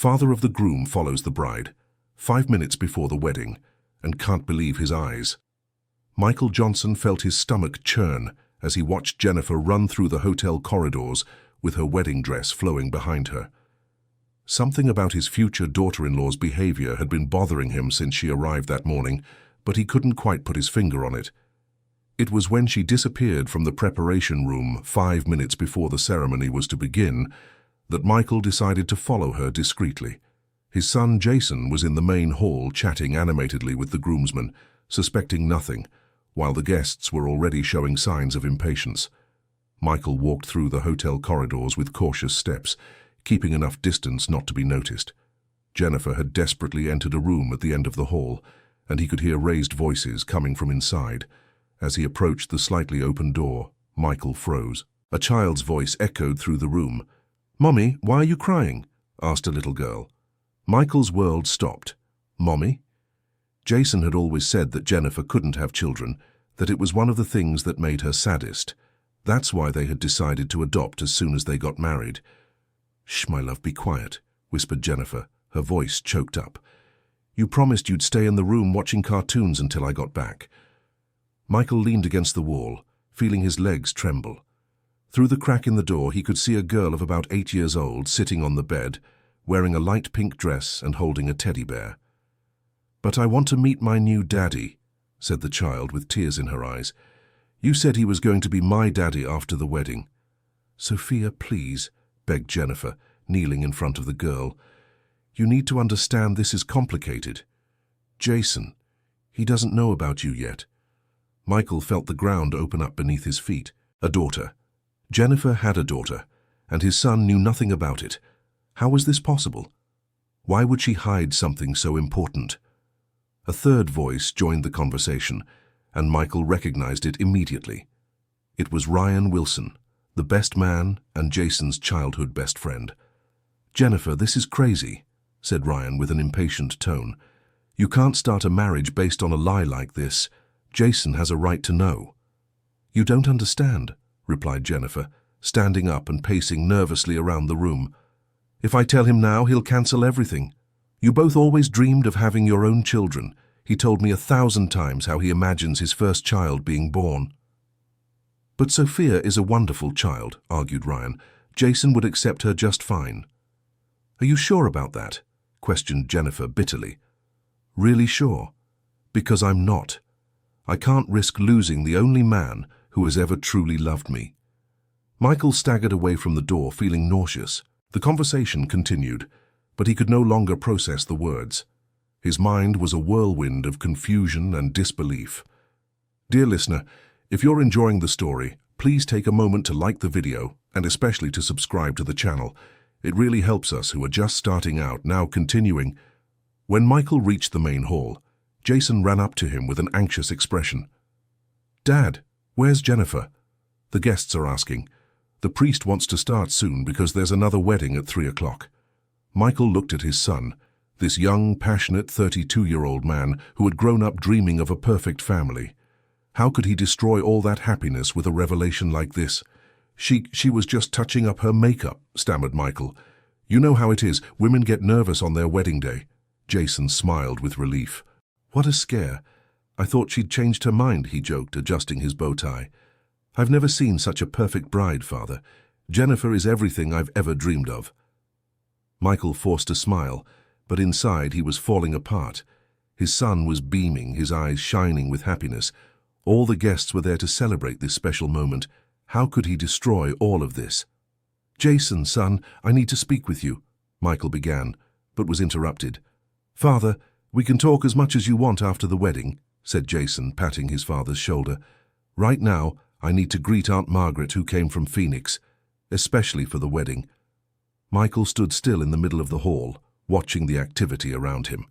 Father of the groom follows the bride, 5 minutes before the wedding, and can't believe his eyes. Michael Johnson felt his stomach churn as he watched Jennifer run through the hotel corridors with her wedding dress flowing behind her. Something about his future daughter-in-law's behavior had been bothering him since she arrived that morning, but he couldn't quite put his finger on it. It was when she disappeared from the preparation room 5 minutes before the ceremony was to begin that Michael decided to follow her discreetly. His son Jason was in the main hall chatting animatedly with the groomsmen, suspecting nothing, while the guests were already showing signs of impatience. Michael walked through the hotel corridors with cautious steps, keeping enough distance not to be noticed. Jennifer had desperately entered a room at the end of the hall, and he could hear raised voices coming from inside. As he approached the slightly open door, Michael froze. A child's voice echoed through the room. "Mommy, why are you crying?" asked a little girl. Michael's world stopped. Mommy? Jason had always said that Jennifer couldn't have children, that it was one of the things that made her saddest. That's why they had decided to adopt as soon as they got married. "Shh, my love, be quiet," whispered Jennifer, her voice choked up. "You promised you'd stay in the room watching cartoons until I got back." Michael leaned against the wall, feeling his legs tremble. Through the crack in the door, he could see a girl of about 8 years old sitting on the bed, wearing a light pink dress and holding a teddy bear. "But I want to meet my new daddy," said the child with tears in her eyes. "You said he was going to be my daddy after the wedding." "Sophia, please," begged Jennifer, kneeling in front of the girl. "You need to understand this is complicated. Jason, he doesn't know about you yet." Michael felt the ground open up beneath his feet. A daughter. Jennifer had a daughter, and his son knew nothing about it. How was this possible? Why would she hide something so important? A third voice joined the conversation, and Michael recognized it immediately. It was Ryan Wilson, the best man and Jason's childhood best friend. "Jennifer, this is crazy," said Ryan with an impatient tone. "You can't start a marriage based on a lie like this. Jason has a right to know." "You don't understand," replied Jennifer, standing up and pacing nervously around the room. "If I tell him now, he'll cancel everything. You both always dreamed of having your own children. He told me 1,000 times how he imagines his first child being born." "But Sophia is a wonderful child," argued Ryan. "Jason would accept her just fine." "Are you sure about that?" questioned Jennifer bitterly. "Really sure? Because I'm not. I can't risk losing the only man who has ever truly loved me." Michael staggered away from the door, feeling nauseous. The conversation continued, but he could no longer process the words. His mind was a whirlwind of confusion and disbelief. Dear listener, if you're enjoying the story, please take a moment to like the video and especially to subscribe to the channel. It really helps us who are just starting out. Now continuing. When Michael reached the main hall, Jason ran up to him with an anxious expression. "Dad, where's Jennifer?" "The guests are asking. The priest wants to start soon because there's another wedding at 3 o'clock. Michael looked at his son, this young, passionate 32-year-old man who had grown up dreaming of a perfect family. How could he destroy all that happiness with a revelation like this? She was just touching up her makeup," stammered Michael. "You know how it is, women get nervous on their wedding day." Jason smiled with relief. "What a scare. I thought she'd changed her mind," he joked, adjusting his bow tie. "I've never seen such a perfect bride, Father. Jennifer is everything I've ever dreamed of." Michael forced a smile, but inside he was falling apart. His son was beaming, his eyes shining with happiness. All the guests were there to celebrate this special moment. How could he destroy all of this? "Jason, son, I need to speak with you," Michael began, but was interrupted. "Father, we can talk as much as you want after the wedding," said Jason, patting his father's shoulder. "Right now, I need to greet Aunt Margaret, who came from Phoenix, especially for the wedding." Michael stood still in the middle of the hall, watching the activity around him.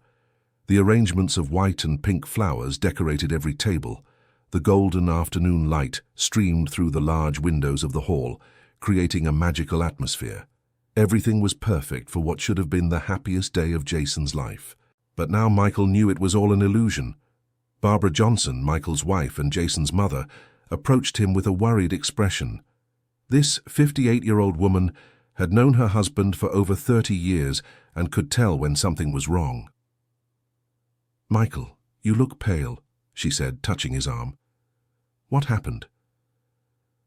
The arrangements of white and pink flowers decorated every table. The golden afternoon light streamed through the large windows of the hall, creating a magical atmosphere. Everything was perfect for what should have been the happiest day of Jason's life. But now Michael knew it was all an illusion. Barbara Johnson, Michael's wife and Jason's mother, approached him with a worried expression. This 58-year-old woman had known her husband for over 30 years and could tell when something was wrong. "Michael, you look pale," she said, touching his arm. "What happened?"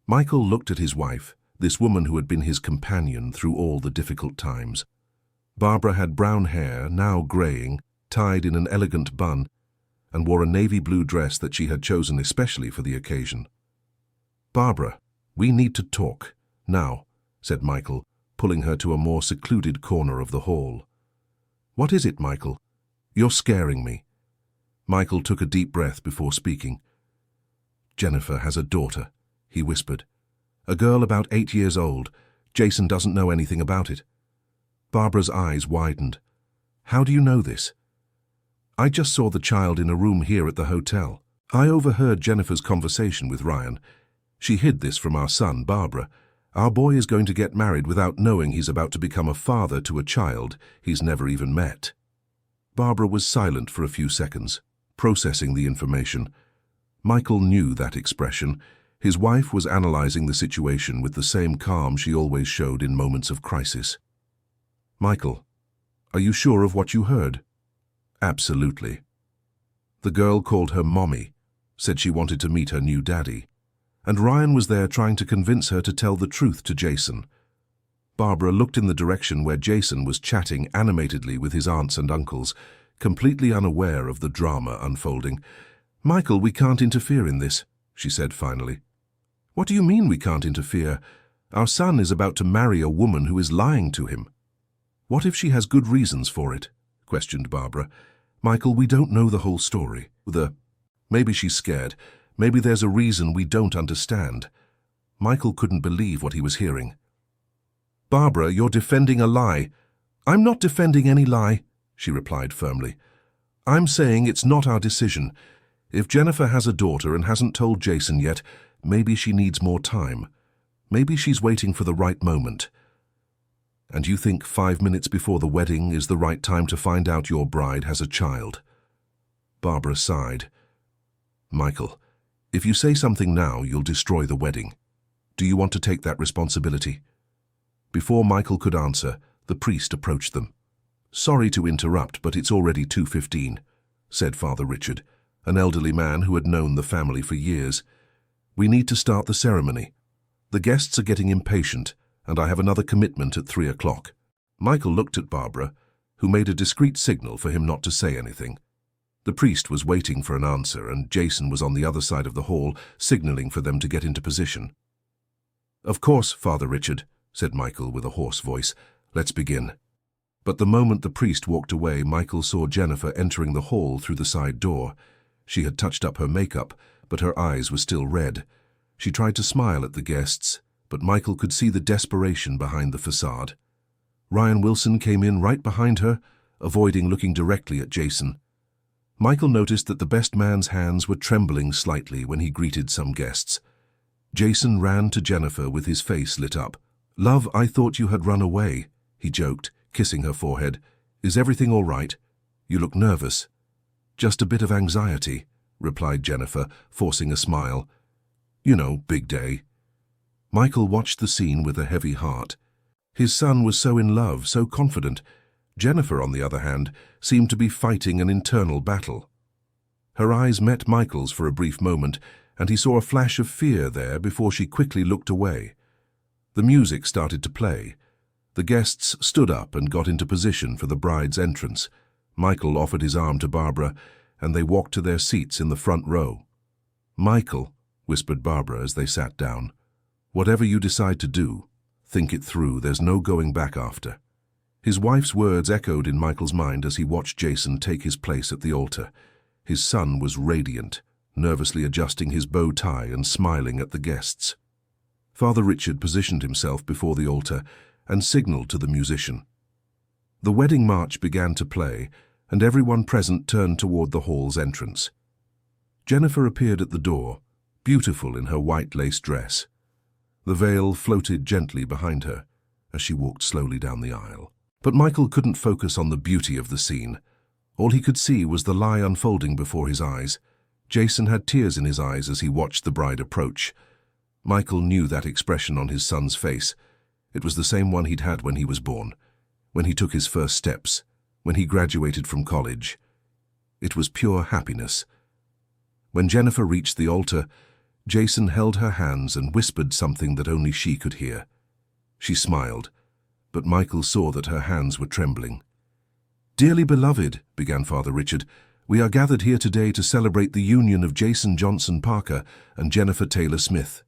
Michael looked at his wife, this woman who had been his companion through all the difficult times. Barbara had brown hair, now graying, tied in an elegant bun, and wore a navy blue dress that she had chosen especially for the occasion. "Barbara, we need to talk, now," said Michael, pulling her to a more secluded corner of the hall. "What is it, Michael? You're scaring me." Michael took a deep breath before speaking. "Jennifer has a daughter," he whispered. "A girl about 8 years old. Jason doesn't know anything about it." Barbara's eyes widened. "How do you know this?" "I just saw the child in a room here at the hotel. I overheard Jennifer's conversation with Ryan. She hid this from our son, Barbara. Our boy is going to get married without knowing he's about to become a father to a child he's never even met." Barbara was silent for a few seconds, processing the information. Michael knew that expression. His wife was analyzing the situation with the same calm she always showed in moments of crisis. "Michael, are you sure of what you heard?" "Absolutely." "The girl called her mommy, said she wanted to meet her new daddy. And Ryan was there trying to convince her to tell the truth to Jason." Barbara looked in the direction where Jason was chatting animatedly with his aunts and uncles, completely unaware of the drama unfolding. "Michael, we can't interfere in this," she said finally. "What do you mean we can't interfere? Our son is about to marry a woman who is lying to him." "What if she has good reasons for it?" questioned Barbara. "Michael, we don't know the whole story. Maybe she's scared. Maybe there's a reason we don't understand." Michael couldn't believe what he was hearing. "Barbara, you're defending a lie." "I'm not defending any lie," she replied firmly. "I'm saying it's not our decision. If Jennifer has a daughter and hasn't told Jason yet, maybe she needs more time. Maybe she's waiting for the right moment." "And you think 5 minutes before the wedding is the right time to find out your bride has a child?" Barbara sighed. "Michael, if you say something now, you'll destroy the wedding. Do you want to take that responsibility?" Before Michael could answer, the priest approached them. "Sorry to interrupt, but it's already 2:15, said Father Richard, an elderly man who had known the family for years. "We need to start the ceremony. The guests are getting impatient, and I have another commitment at 3 o'clock. Michael looked at Barbara, who made a discreet signal for him not to say anything. The priest was waiting for an answer, and Jason was on the other side of the hall, signaling for them to get into position. "Of course, Father Richard," said Michael with a hoarse voice. "Let's begin." But the moment the priest walked away, Michael saw Jennifer entering the hall through the side door. She had touched up her makeup, but her eyes were still red. She tried to smile at the guests, but Michael could see the desperation behind the facade. Ryan Wilson came in right behind her, avoiding looking directly at Jason. Michael noticed that the best man's hands were trembling slightly when he greeted some guests. Jason ran to Jennifer with his face lit up. "Love, I thought you had run away," he joked, kissing her forehead. "Is everything all right? You look nervous." "Just a bit of anxiety," replied Jennifer, forcing a smile. "You know, big day." Michael watched the scene with a heavy heart. His son was so in love, so confident. Jennifer, on the other hand, seemed to be fighting an internal battle. Her eyes met Michael's for a brief moment, and he saw a flash of fear there before she quickly looked away. The music started to play. The guests stood up and got into position for the bride's entrance. Michael offered his arm to Barbara, and they walked to their seats in the front row. "Michael," whispered Barbara as they sat down, "whatever you decide to do, think it through. There's no going back after." His wife's words echoed in Michael's mind as he watched Jason take his place at the altar. His son was radiant, nervously adjusting his bow tie and smiling at the guests. Father Richard positioned himself before the altar and signaled to the musician. The wedding march began to play, and everyone present turned toward the hall's entrance. Jennifer appeared at the door, beautiful in her white lace dress. The veil floated gently behind her as she walked slowly down the aisle. But Michael couldn't focus on the beauty of the scene. All he could see was the lie unfolding before his eyes. Jason had tears in his eyes as he watched the bride approach. Michael knew that expression on his son's face. It was the same one he'd had when he was born, when he took his first steps, when he graduated from college. It was pure happiness. When Jennifer reached the altar, Jason held her hands and whispered something that only she could hear. She smiled, but Michael saw that her hands were trembling. "Dearly beloved," began Father Richard, "we are gathered here today to celebrate the union of Jason Johnson Parker and Jennifer Taylor Smith."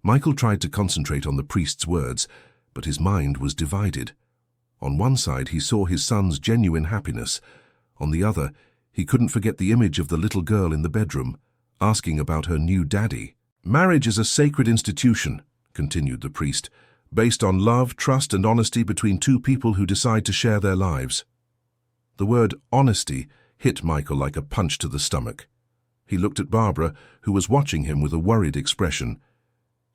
Michael tried to concentrate on the priest's words, but his mind was divided. On one side, he saw his son's genuine happiness. On the other, he couldn't forget the image of the little girl in the bedroom, asking about her new daddy. "Marriage is a sacred institution," continued the priest, "based on love, trust, and honesty between two people who decide to share their lives." The word honesty hit Michael like a punch to the stomach. He looked at Barbara, who was watching him with a worried expression.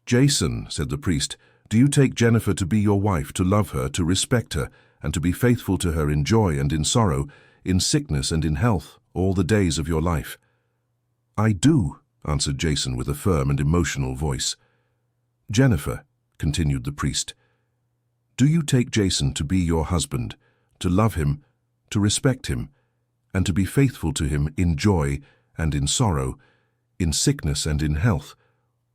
"Jason," said the priest, "do you take Jennifer to be your wife, to love her, to respect her, and to be faithful to her in joy and in sorrow, in sickness and in health, all the days of your life?" "I do," answered Jason with a firm and emotional voice. "Jennifer," continued the priest, "do you take Jason to be your husband, to love him, to respect him, and to be faithful to him in joy and in sorrow, in sickness and in health,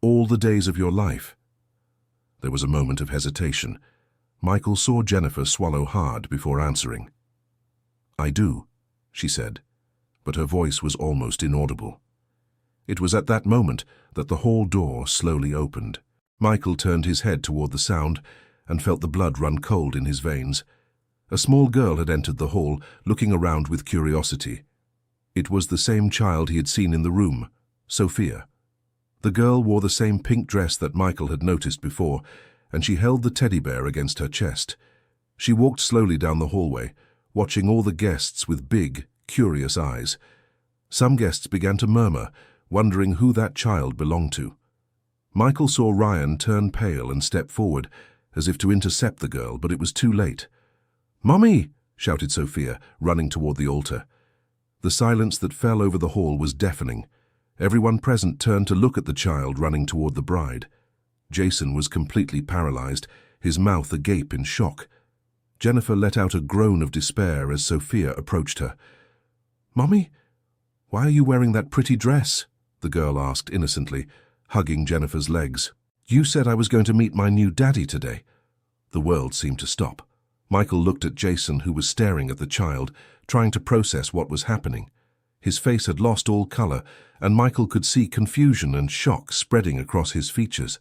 all the days of your life?" There was a moment of hesitation. Michael saw Jennifer swallow hard before answering. "I do," she said, but her voice was almost inaudible. It was at that moment that the hall door slowly opened. Michael turned his head toward the sound and felt the blood run cold in his veins. A small girl had entered the hall, looking around with curiosity. It was the same child he had seen in the room, Sophia. The girl wore the same pink dress that Michael had noticed before, and she held the teddy bear against her chest. She walked slowly down the hallway, watching all the guests with big, curious eyes. Some guests began to murmur, wondering who that child belonged to. Michael saw Ryan turn pale and step forward, as if to intercept the girl, but it was too late. "Mommy!" shouted Sophia, running toward the altar. The silence that fell over the hall was deafening. Everyone present turned to look at the child running toward the bride. Jason was completely paralyzed, his mouth agape in shock. Jennifer let out a groan of despair as Sophia approached her. "Mommy, why are you wearing that pretty dress?" the girl asked innocently, hugging Jennifer's legs. "You said I was going to meet my new daddy today." The world seemed to stop. Michael looked at Jason, who was staring at the child, trying to process what was happening. His face had lost all color, and Michael could see confusion and shock spreading across his features.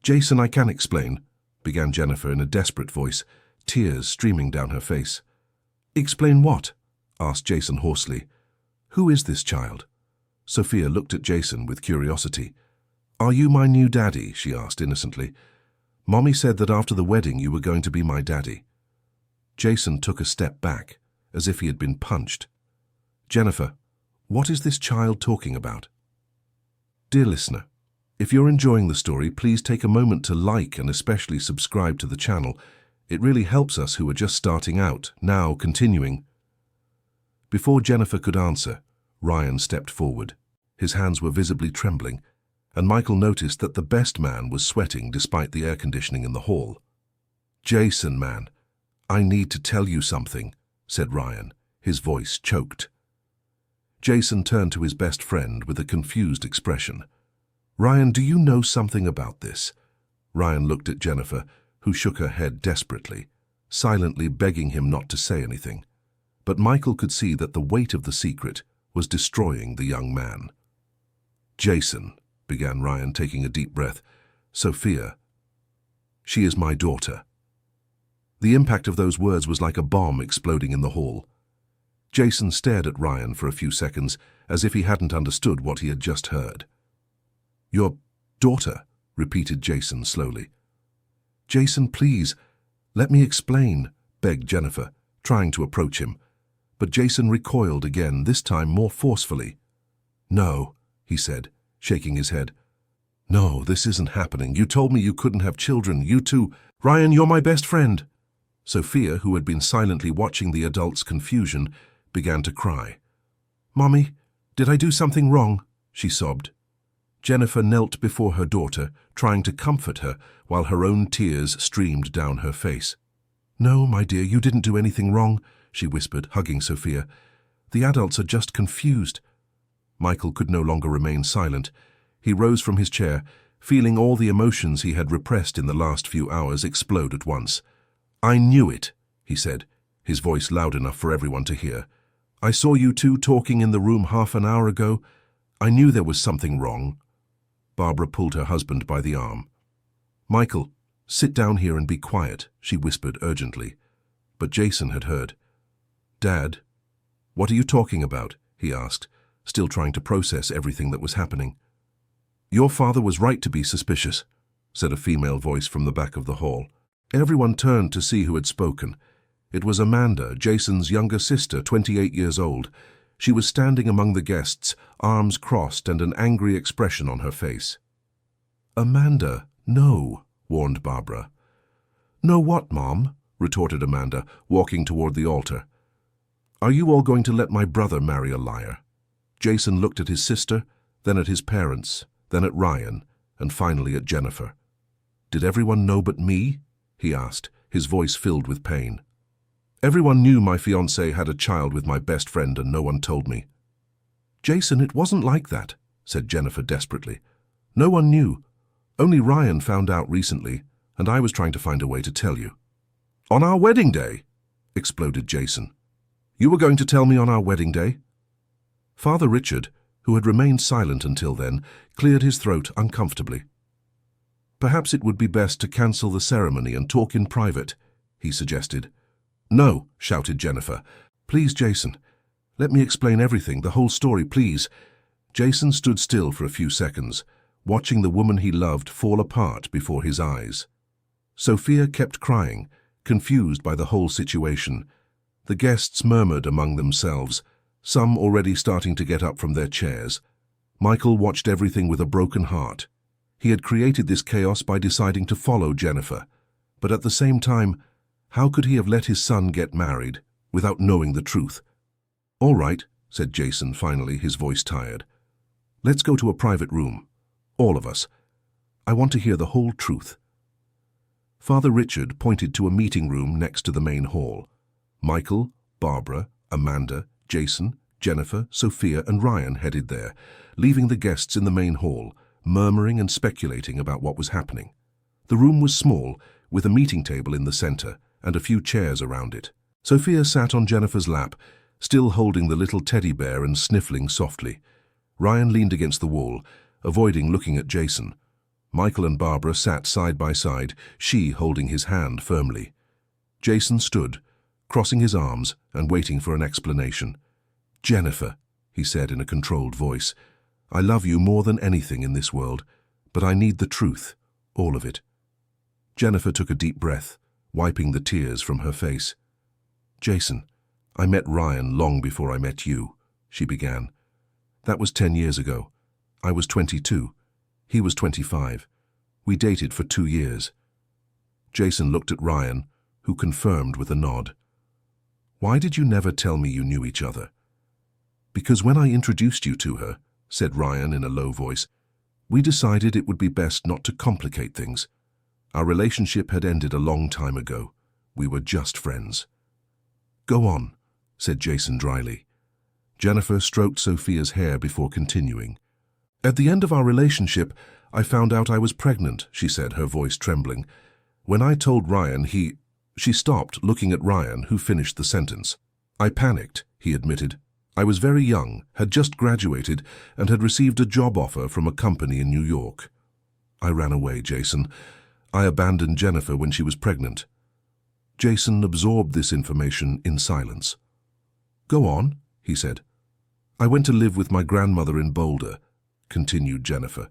"Jason, I can explain," began Jennifer in a desperate voice, tears streaming down her face. "Explain what?" asked Jason hoarsely. "Who is this child?" Sophia looked at Jason with curiosity. "Are you my new daddy?" she asked innocently. "Mommy said that after the wedding you were going to be my daddy." Jason took a step back, as if he had been punched. "Jennifer, what is this child talking about?" Dear listener, if you're enjoying the story, please take a moment to like and especially subscribe to the channel. It really helps us who are just starting out. Now, continuing. Before Jennifer could answer, Ryan stepped forward. His hands were visibly trembling, and Michael noticed that the best man was sweating despite the air conditioning in the hall. "Jason, man, I need to tell you something," said Ryan, his voice choked. Jason turned to his best friend with a confused expression. "Ryan, do you know something about this?" Ryan looked at Jennifer, who shook her head desperately, silently begging him not to say anything. But Michael could see that the weight of the secret was destroying the young man. "Jason," began Ryan, taking a deep breath, "Sophia, she is my daughter." The impact of those words was like a bomb exploding in the hall. Jason stared at Ryan for a few seconds, as if he hadn't understood what he had just heard. "Your daughter," repeated Jason slowly. "Jason, please, let me explain," begged Jennifer, trying to approach him. But Jason recoiled again, this time more forcefully. "No," he said, shaking his head. "No, this isn't happening. You told me you couldn't have children. You too. Ryan, you're my best friend." Sophia, who had been silently watching the adults' confusion, began to cry. "Mommy, did I do something wrong?" she sobbed. Jennifer knelt before her daughter, trying to comfort her, while her own tears streamed down her face. No, my dear, you didn't do anything wrong, she whispered, hugging Sophia. The adults are just confused. Michael could no longer remain silent. He rose from his chair, feeling all the emotions he had repressed in the last few hours explode at once. I knew it, he said, his voice loud enough for everyone to hear. I saw you two talking in the room half an hour ago. I knew there was something wrong. Barbara pulled her husband by the arm. Michael, sit down here and be quiet, she whispered urgently. But Jason had heard. Dad, what are you talking about? He asked, still trying to process everything that was happening. Your father was right to be suspicious, said a female voice from the back of the hall. Everyone turned to see who had spoken. It was Amanda, Jason's younger sister, 28 years old. She was standing among the guests, arms crossed and an angry expression on her face. Amanda, no, warned Barbara. No what, Mom? Retorted Amanda, walking toward the altar. Are you all going to let my brother marry a liar? Jason looked at his sister, then at his parents, then at Ryan, and finally at Jennifer. Did everyone know but me? He asked, his voice filled with pain. Everyone knew my fiancé had a child with my best friend and no one told me. Jason, it wasn't like that, said Jennifer desperately. No one knew. Only Ryan found out recently, and I was trying to find a way to tell you. On our wedding day, exploded Jason. You were going to tell me on our wedding day? Father Richard, who had remained silent until then, cleared his throat uncomfortably. Perhaps it would be best to cancel the ceremony and talk in private, he suggested. No, shouted Jennifer. Please, Jason. Let me explain everything, the whole story, please. Jason stood still for a few seconds, watching the woman he loved fall apart before his eyes. Sophia kept crying, confused by the whole situation. The guests murmured among themselves, some already starting to get up from their chairs. Michael watched everything with a broken heart. He had created this chaos by deciding to follow Jennifer, but at the same time, how could he have let his son get married without knowing the truth? All right, said Jason finally, his voice tired. Let's go to a private room. All of us. I want to hear the whole truth. Father Richard pointed to a meeting room next to the main hall. Michael, Barbara, Amanda, Jason, Jennifer, Sophia, and Ryan headed there, leaving the guests in the main hall, murmuring and speculating about what was happening. The room was small, with a meeting table in the center and a few chairs around it. Sophia sat on Jennifer's lap, still holding the little teddy bear and sniffling softly. Ryan leaned against the wall, avoiding looking at Jason. Michael and Barbara sat side by side, she holding his hand firmly. Jason stood, crossing his arms and waiting for an explanation. Jennifer, he said in a controlled voice, I love you more than anything in this world, but I need the truth, all of it. Jennifer took a deep breath, wiping the tears from her face. Jason, I met Ryan long before I met you, she began. That was 10 years ago. I was 22. He was 25. We dated for 2 years. Jason looked at Ryan, who confirmed with a nod. Why did you never tell me you knew each other? Because when I introduced you to her, said Ryan in a low voice, we decided it would be best not to complicate things. Our relationship had ended a long time ago. We were just friends. Go on, said Jason dryly. Jennifer stroked Sophia's hair before continuing. At the end of our relationship, I found out I was pregnant, she said, her voice trembling. When I told Ryan, She stopped, looking at Ryan, who finished the sentence. I panicked, he admitted. I was very young, had just graduated, and had received a job offer from a company in New York. I ran away, Jason. I abandoned Jennifer when she was pregnant. Jason absorbed this information in silence. Go on, he said. I went to live with my grandmother in Boulder, continued Jennifer.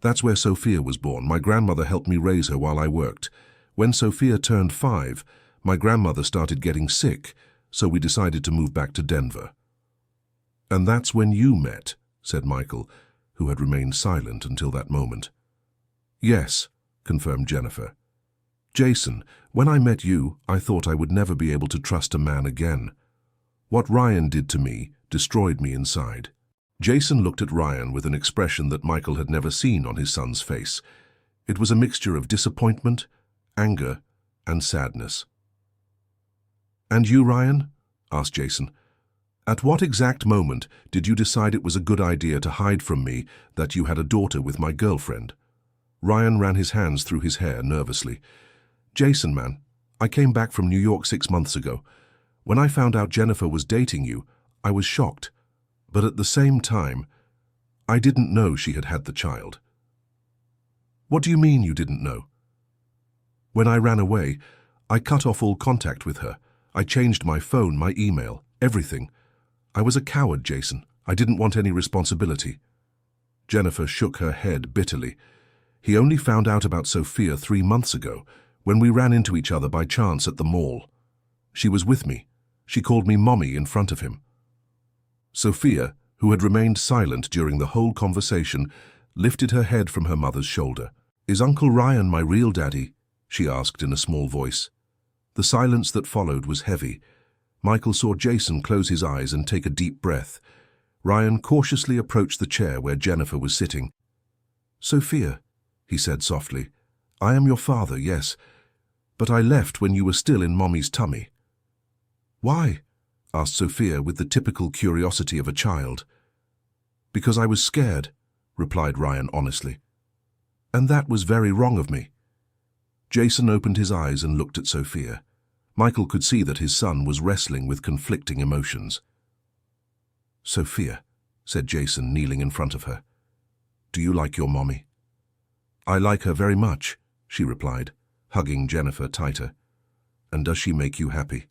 That's where Sophia was born. My grandmother helped me raise her while I worked. When Sophia turned 5, my grandmother started getting sick, so we decided to move back to Denver. And that's when you met, said Michael, who had remained silent until that moment. Yes, confirmed Jennifer. Jason, when I met you, I thought I would never be able to trust a man again. What Ryan did to me destroyed me inside. Jason looked at Ryan with an expression that Michael had never seen on his son's face. It was a mixture of disappointment, anger, and sadness. "And you, Ryan?" asked Jason. "At what exact moment did you decide it was a good idea to hide from me that you had a daughter with my girlfriend?" Ryan ran his hands through his hair nervously. "Jason, man, I came back from New York 6 months ago. When I found out Jennifer was dating you, I was shocked. But at the same time, I didn't know she had had the child." "What do you mean you didn't know?" "When I ran away, I cut off all contact with her. I changed my phone, my email, everything. I was a coward, Jason. I didn't want any responsibility." Jennifer shook her head bitterly. "He only found out about Sophia 3 months ago, when we ran into each other by chance at the mall. She was with me. She called me Mommy in front of him." Sophia, who had remained silent during the whole conversation, lifted her head from her mother's shoulder. "Is Uncle Ryan my real daddy?" she asked in a small voice. The silence that followed was heavy. Michael saw Jason close his eyes and take a deep breath. Ryan cautiously approached the chair where Jennifer was sitting. "Sophia," he said softly, "I am your father, yes, but I left when you were still in Mommy's tummy." "Why?" asked Sophia with the typical curiosity of a child. "Because I was scared," replied Ryan honestly. "And that was very wrong of me." Jason opened his eyes and looked at Sophia. Michael could see that his son was wrestling with conflicting emotions. "Sophia," said Jason, kneeling in front of her, "do you like your mommy?" "I like her very much," she replied, hugging Jennifer tighter. "And does she make you happy?"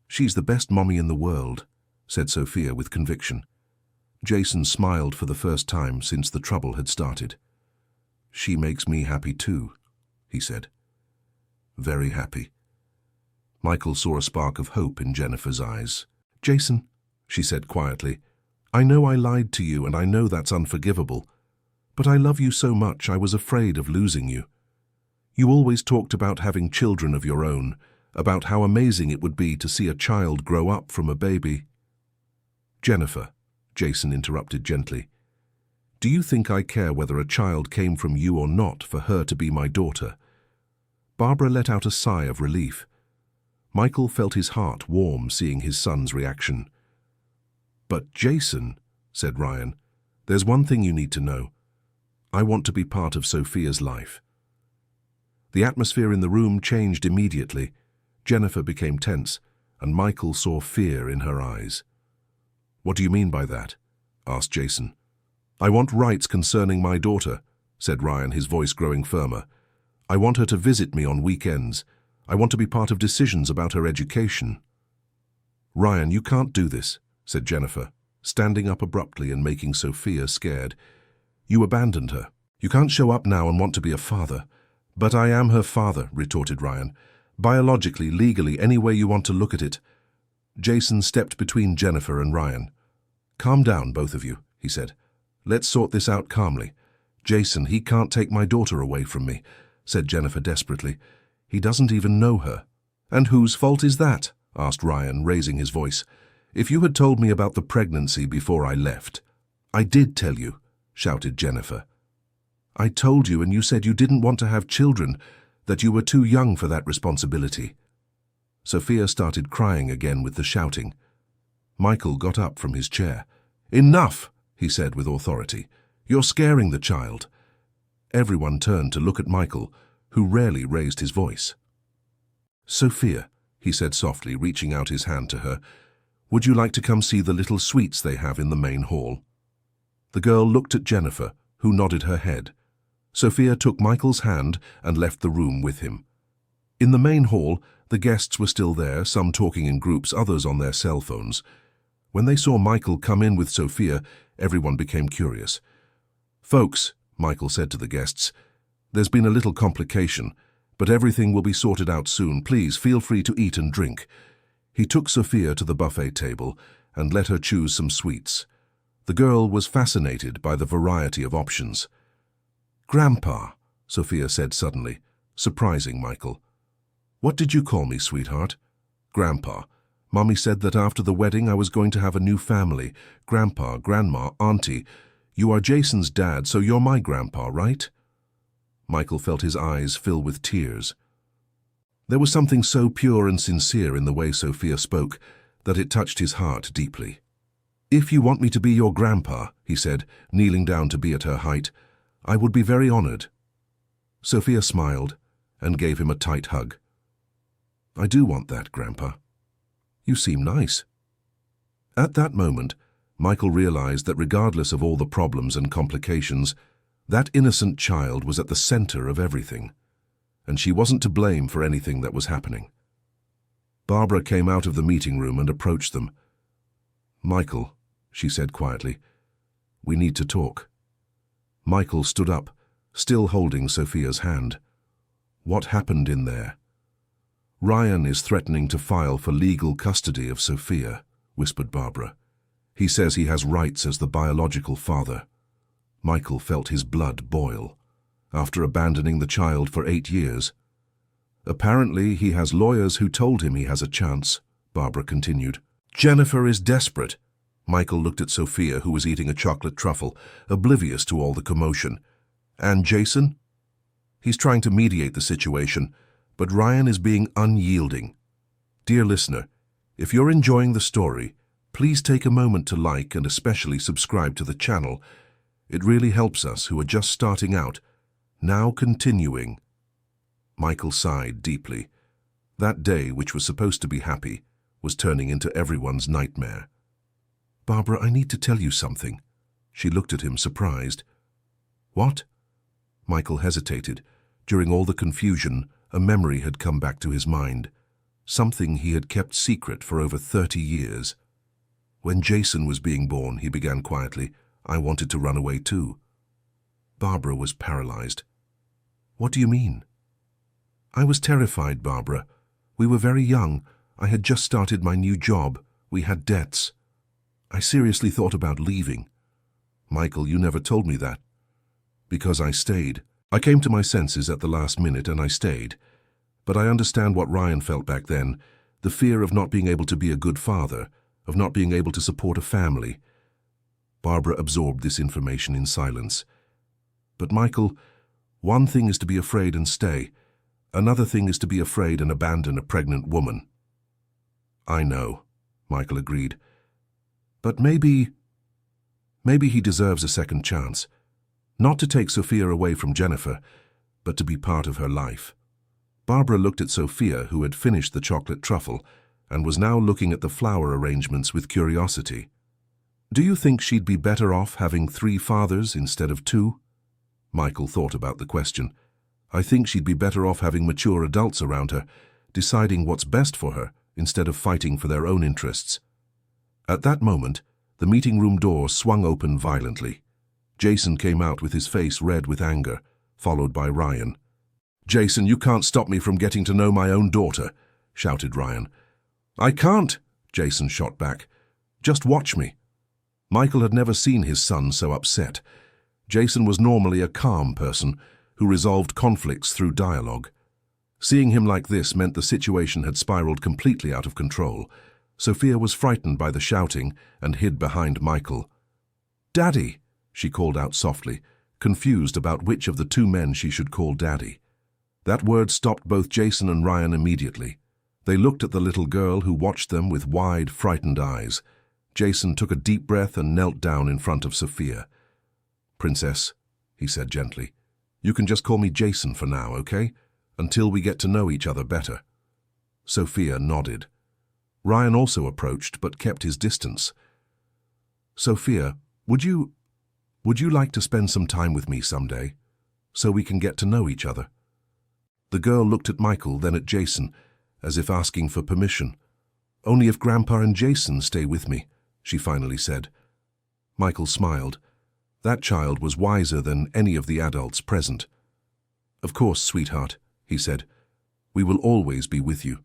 "She's the best mommy in the world," said Sophia with conviction. Jason smiled for the first time since the trouble had started. "She makes me happy too," he said. "Very happy." Michael saw a spark of hope in Jennifer's eyes. "Jason," she said quietly, "I know I lied to you and I know that's unforgivable, but I love you so much I was afraid of losing you. You always talked about having children of your own, about how amazing it would be to see a child grow up from a baby." "Jennifer," Jason interrupted gently, "do you think I care whether a child came from you or not for her to be my daughter?" Barbara let out a sigh of relief. Michael felt his heart warm seeing his son's reaction. "But Jason," said Ryan, "there's one thing you need to know. I want to be part of Sophia's life." The atmosphere in the room changed immediately. Jennifer became tense, and Michael saw fear in her eyes. "What do you mean by that?" asked Jason. "I want rights concerning my daughter," said Ryan, his voice growing firmer. "I want her to visit me on weekends. I want to be part of decisions about her education." "Ryan, you can't do this," said Jennifer, standing up abruptly and making Sophia scared. "You abandoned her. You can't show up now and want to be a father." "But I am her father," retorted Ryan. "Biologically, legally, any way you want to look at it." Jason stepped between Jennifer and Ryan. "Calm down, both of you," he said. "Let's sort this out calmly." "Jason, he can't take my daughter away from me," said Jennifer desperately. "He doesn't even know her." "And whose fault is that?" asked Ryan, raising his voice. "If you had told me about the pregnancy before I left—" "I did tell you," shouted Jennifer. "I told you and you said you didn't want to have children, that you were too young for that responsibility." Sophia started crying again with the shouting. Michael got up from his chair. "Enough," he said with authority. "You're scaring the child." Everyone turned to look at Michael, who rarely raised his voice. "Sophia," he said softly, reaching out his hand to her, "would you like to come see the little suites they have in the main hall?" The girl looked at Jennifer, who nodded her head. Sophia took Michael's hand and left the room with him. In the main hall, the guests were still there, some talking in groups, others on their cell phones. When they saw Michael come in with Sophia, everyone became curious. "Folks," Michael said to the guests, "there's been a little complication, but everything will be sorted out soon. Please feel free to eat and drink." He took Sophia to the buffet table and let her choose some sweets. The girl was fascinated by the variety of options. "Grandpa," Sophia said suddenly, surprising Michael. "What did you call me, sweetheart?" "Grandpa. Mommy said that after the wedding I was going to have a new family. Grandpa, Grandma, Auntie. You are Jason's dad, so you're my grandpa, right?" Michael felt his eyes fill with tears. There was something so pure and sincere in the way Sophia spoke that it touched his heart deeply. "If you want me to be your grandpa," he said, kneeling down to be at her height, "I would be very honored." Sophia smiled and gave him a tight hug. "I do want that, Grandpa. You seem nice." At that moment, Michael realized that regardless of all the problems and complications, that innocent child was at the center of everything, and she wasn't to blame for anything that was happening. Barbara came out of the meeting room and approached them. "Michael," she said quietly, "we need to talk." Michael stood up, still holding Sophia's hand. "What happened in there?" "Ryan is threatening to file for legal custody of Sophia," whispered Barbara. "He says he has rights as the biological father." Michael felt his blood boil. After abandoning the child for 8 years. "Apparently he has lawyers who told him he has a chance," Barbara continued. "Jennifer is desperate." Michael looked at Sophia, who was eating a chocolate truffle, oblivious to all the commotion. "And Jason?" "He's trying to mediate the situation, but Ryan is being unyielding." Dear listener, if you're enjoying the story, please take a moment to like and especially subscribe to the channel. It really helps us who are just starting out. Now continuing. Michael sighed deeply. That day, which was supposed to be happy, was turning into everyone's nightmare. "Barbara, I need to tell you something." She looked at him, surprised. "What?" Michael hesitated. During all the confusion, a memory had come back to his mind. Something he had kept secret for over 30 years. "When Jason was being born," he began quietly, "I wanted to run away too." Barbara was paralyzed. "What do you mean?" "I was terrified, Barbara. We were very young. I had just started my new job. We had debts. I seriously thought about leaving." "Michael, you never told me that." "Because I stayed. I came to my senses at the last minute and I stayed. But I understand what Ryan felt back then, the fear of not being able to be a good father, of not being able to support a family." Barbara absorbed this information in silence. "But Michael, one thing is to be afraid and stay. Another thing is to be afraid and abandon a pregnant woman." "I know," Michael agreed. "But maybe he deserves a second chance. Not to take Sophia away from Jennifer, but to be part of her life." Barbara looked at Sophia, who had finished the chocolate truffle, and was now looking at the flower arrangements with curiosity. "Do you think she'd be better off having 3 fathers instead of 2? Michael thought about the question. "I think she'd be better off having mature adults around her, deciding what's best for her, instead of fighting for their own interests." At that moment, the meeting room door swung open violently. Jason came out with his face red with anger, followed by Ryan. "Jason, you can't stop me from getting to know my own daughter," shouted Ryan. "I can't," Jason shot back. "Just watch me." Michael had never seen his son so upset. Jason was normally a calm person who resolved conflicts through dialogue. Seeing him like this meant the situation had spiraled completely out of control. Sophia was frightened by the shouting and hid behind Michael. "Daddy," she called out softly, confused about which of the 2 men she should call Daddy. That word stopped both Jason and Ryan immediately. They looked at the little girl who watched them with wide, frightened eyes. Jason took a deep breath and knelt down in front of Sophia. "Princess," he said gently, "you can just call me Jason for now, okay? Until we get to know each other better." Sophia nodded. Ryan also approached, but kept his distance. "Sophia, would you like to spend some time with me someday, so we can get to know each other?" The girl looked at Michael, then at Jason, as if asking for permission. "Only if Grandpa and Jason stay with me," she finally said. Michael smiled. That child was wiser than any of the adults present. "Of course, sweetheart," he said. "We will always be with you."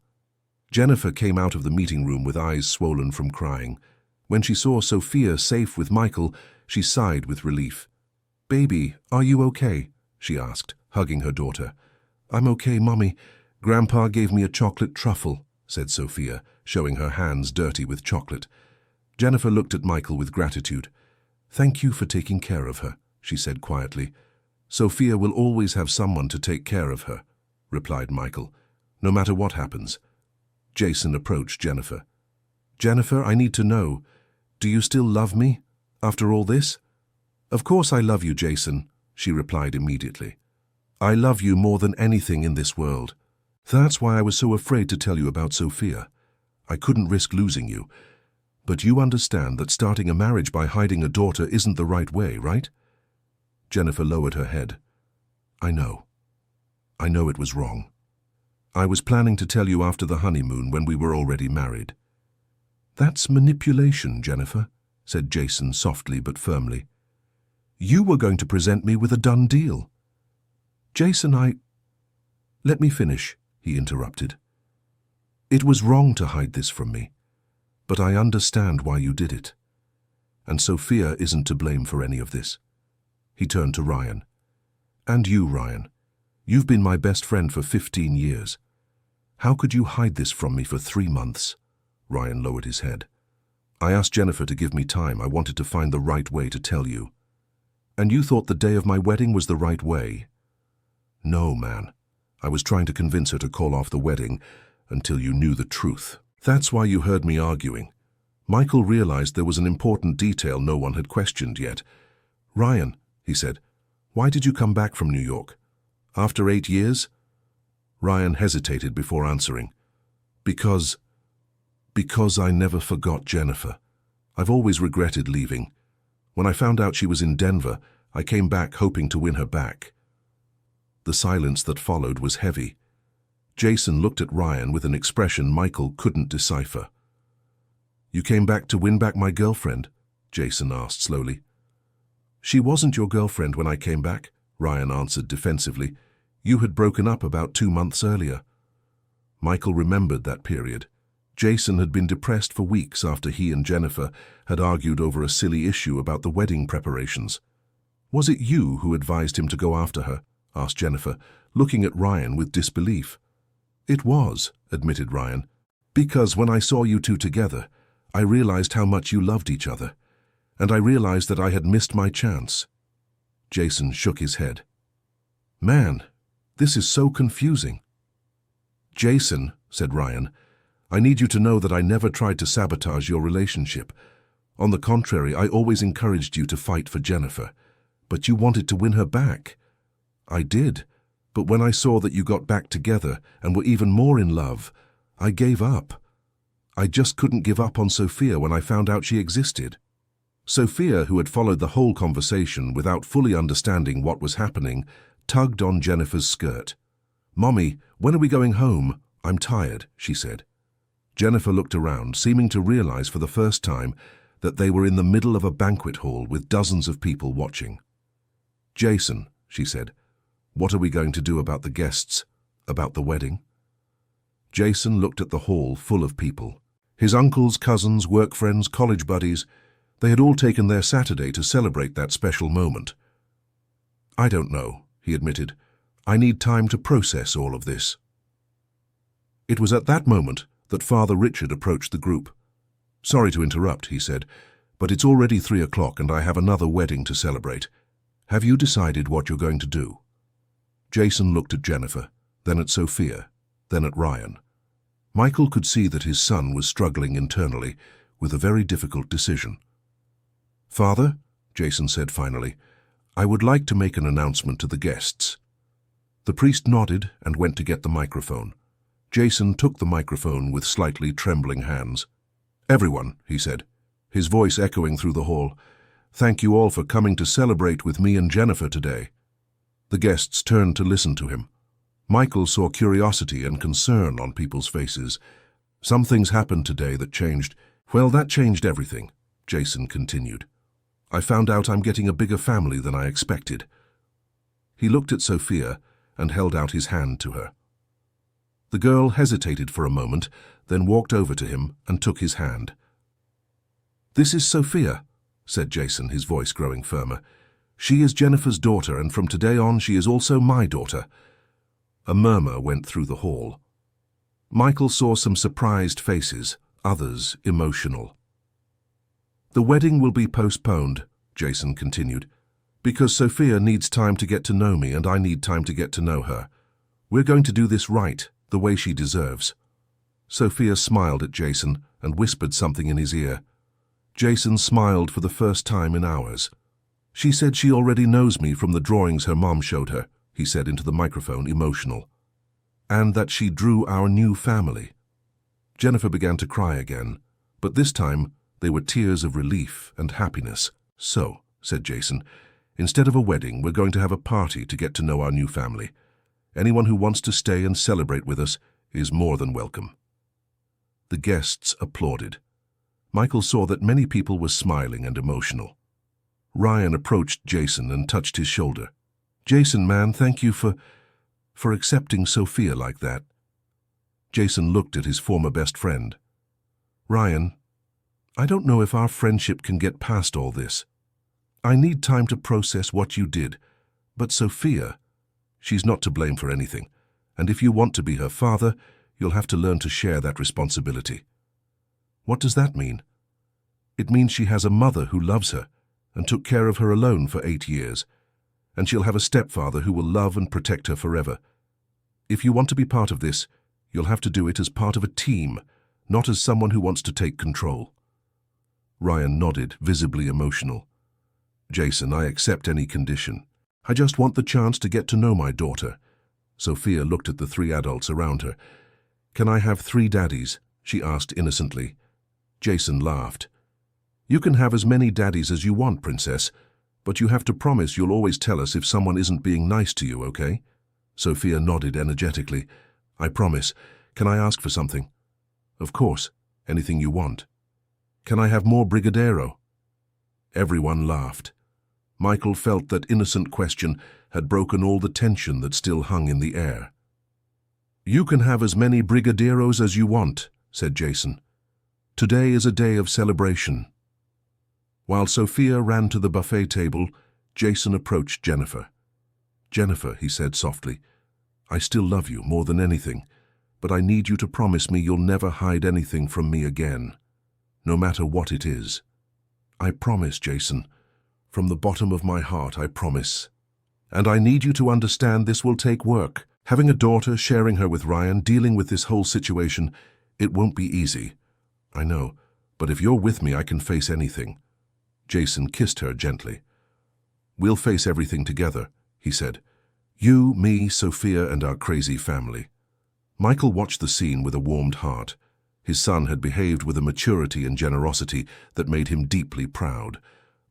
Jennifer came out of the meeting room with eyes swollen from crying. When she saw Sophia safe with Michael, she sighed with relief. "Baby, are you okay?" she asked, hugging her daughter. "I'm okay, Mommy. Grandpa gave me a chocolate truffle," said Sophia, showing her hands dirty with chocolate. Jennifer looked at Michael with gratitude. "Thank you for taking care of her," she said quietly. "Sophia will always have someone to take care of her," replied Michael. no matter what happens. Jason approached Jennifer. Jennifer, I need to know, do you still love me after all this? Of course I love you, Jason, she replied immediately. I love you more than anything in this world. That's why I was so afraid to tell you about Sophia. I couldn't risk losing you. But you understand that starting a marriage by hiding a daughter isn't the right way, right? Jennifer lowered her head. I know. I know it was wrong. I was planning to tell you after the honeymoon when we were already married. That's manipulation, Jennifer, said Jason softly but firmly. You were going to present me with a done deal. Jason, Let me finish, he interrupted. It was wrong to hide this from me, but I understand why you did it. And Sophia isn't to blame for any of this. He turned to Ryan. And you, Ryan. You've been my best friend for 15 years. How could you hide this from me for 3 months? Ryan lowered his head. I asked Jennifer to give me time. I wanted to find the right way to tell you. And you thought the day of my wedding was the right way? No, man. I was trying to convince her to call off the wedding until you knew the truth. That's why you heard me arguing. Michael realized there was an important detail no one had questioned yet. Ryan, he said, why did you come back from New York? After 8 years? Ryan hesitated before answering. Because I never forgot Jennifer. I've always regretted leaving. When I found out she was in Denver, I came back hoping to win her back. The silence that followed was heavy. Jason looked at Ryan with an expression Michael couldn't decipher. You came back to win back my girlfriend? Jason asked slowly. She wasn't your girlfriend when I came back, Ryan answered defensively. You had broken up about 2 months earlier. Michael remembered that period. Jason had been depressed for weeks after he and Jennifer had argued over a silly issue about the wedding preparations. Was it you who advised him to go after her? Asked Jennifer, looking at Ryan with disbelief. It was, admitted Ryan, because when I saw you two together, I realized how much you loved each other, and I realized that I had missed my chance. Jason shook his head. Man, this is so confusing. Jason, said Ryan, I need you to know that I never tried to sabotage your relationship. On the contrary, I always encouraged you to fight for Jennifer. But you wanted to win her back. I did, but when I saw that you got back together and were even more in love, I gave up. I just couldn't give up on Sophia when I found out she existed. Sophia, who had followed the whole conversation without fully understanding what was happening, tugged on Jennifer's skirt. Mommy, when are we going home? I'm tired, she said. Jennifer looked around, seeming to realize for the first time that they were in the middle of a banquet hall with dozens of people watching. Jason, she said, what are we going to do about the guests, about the wedding? Jason looked at the hall full of people. His uncles, cousins, work friends, college buddies, they had all taken their Saturday to celebrate that special moment. I don't know, he admitted. I need time to process all of this. It was at that moment that Father Richard approached the group. Sorry to interrupt, he said, but it's already 3 o'clock and I have another wedding to celebrate. Have you decided what you're going to do? Jason looked at Jennifer, then at Sophia, then at Ryan. Michael could see that his son was struggling internally with a very difficult decision. Father, Jason said finally, I would like to make an announcement to the guests. The priest nodded and went to get the microphone. Jason took the microphone with slightly trembling hands. Everyone, he said, his voice echoing through the hall, thank you all for coming to celebrate with me and Jennifer today. The guests turned to listen to him. Michael saw curiosity and concern on people's faces. Some things happened today that changed. Well, that changed everything, Jason continued. I found out I'm getting a bigger family than I expected. He looked at Sophia and held out his hand to her. The girl hesitated for a moment, then walked over to him and took his hand. This is Sophia, said Jason, his voice growing firmer. She is Jennifer's daughter, and from today on she is also my daughter. A murmur went through the hall. Michael saw some surprised faces, others emotional. The wedding will be postponed, Jason continued, because Sophia needs time to get to know me and I need time to get to know her. We're going to do this right, the way she deserves. Sophia smiled at Jason and whispered something in his ear. Jason smiled for the first time in hours. She said she already knows me from the drawings her mom showed her, he said into the microphone, emotional. And that she drew our new family. Jennifer began to cry again, but this time they were tears of relief and happiness. So, said Jason, instead of a wedding, we're going to have a party to get to know our new family. Anyone who wants to stay and celebrate with us is more than welcome. The guests applauded. Michael saw that many people were smiling and emotional. Ryan approached Jason and touched his shoulder. Jason, man, thank you for accepting Sophia like that. Jason looked at his former best friend. Ryan, I don't know if our friendship can get past all this. I need time to process what you did, but Sophia, she's not to blame for anything, and if you want to be her father, you'll have to learn to share that responsibility. What does that mean? It means she has a mother who loves her and took care of her alone for 8 years, and she'll have a stepfather who will love and protect her forever. If you want to be part of this, you'll have to do it as part of a team, not as someone who wants to take control. Ryan nodded, visibly emotional. Jason, I accept any condition. I just want the chance to get to know my daughter. Sophia looked at the 3 adults around her. Can I have 3 daddies? She asked innocently. Jason laughed. You can have as many daddies as you want, princess, but you have to promise you'll always tell us if someone isn't being nice to you, okay? Sophia nodded energetically. I promise. Can I ask for something? Of course. Anything you want. Can I have more Brigadeiro? Everyone laughed. Michael felt that innocent question had broken all the tension that still hung in the air. You can have as many Brigadeiros as you want, said Jason. Today is a day of celebration. While Sophia ran to the buffet table, Jason approached Jennifer. Jennifer, he said softly, I still love you more than anything, but I need you to promise me you'll never hide anything from me again, no matter what it is. I promise, Jason. From the bottom of my heart, I promise. And I need you to understand this will take work. Having a daughter, sharing her with Ryan, dealing with this whole situation, it won't be easy. I know, but if you're with me, I can face anything. Jason kissed her gently. We'll face everything together, he said. You, me, Sophia, and our crazy family. Michael watched the scene with a warmed heart. His son had behaved with a maturity and generosity that made him deeply proud.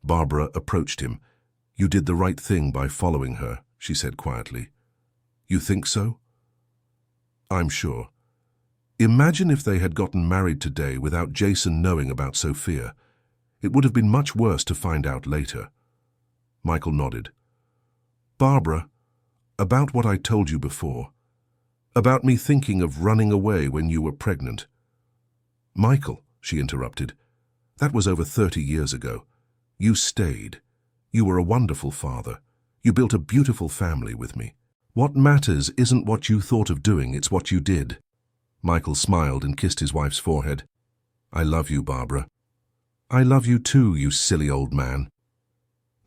Barbara approached him. You did the right thing by following her, she said quietly. You think so? I'm sure. Imagine if they had gotten married today without Jason knowing about Sophia. It would have been much worse to find out later. Michael nodded. Barbara, about what I told you before. About me thinking of running away when you were pregnant. Michael, she interrupted, that was over 30 years ago. You stayed. You were a wonderful father. You built a beautiful family with me. What matters isn't what you thought of doing, it's what you did. Michael smiled and kissed his wife's forehead. I love you, Barbara. I love you too, you silly old man.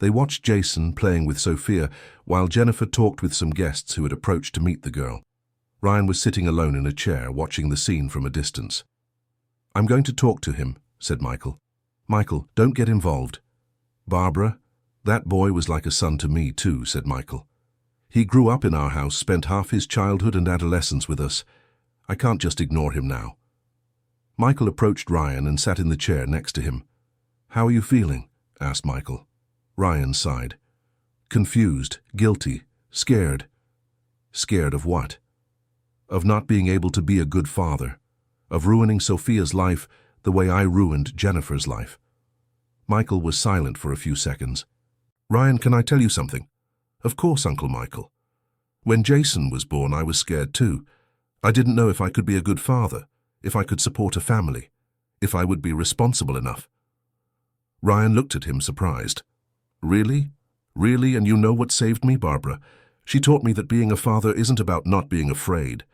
They watched Jason playing with Sophia while Jennifer talked with some guests who had approached to meet the girl. Ryan was sitting alone in a chair, watching the scene from a distance. I'm going to talk to him, said Michael. Michael, don't get involved. Barbara, that boy was like a son to me too, said Michael. He grew up in our house, spent half his childhood and adolescence with us. I can't just ignore him now. Michael approached Ryan and sat in the chair next to him. How are you feeling? Asked Michael. Ryan sighed. Confused, guilty, scared. Scared of what? Of not being able to be a good father. Of ruining Sophia's life the way I ruined Jennifer's life. Michael was silent for a few seconds. Ryan, can I tell you something? Of course, Uncle Michael. When Jason was born, I was scared too. I didn't know if I could be a good father, if I could support a family, if I would be responsible enough. Ryan looked at him surprised. Really? Really? And you know what saved me, Barbara? She taught me that being a father isn't about not being afraid.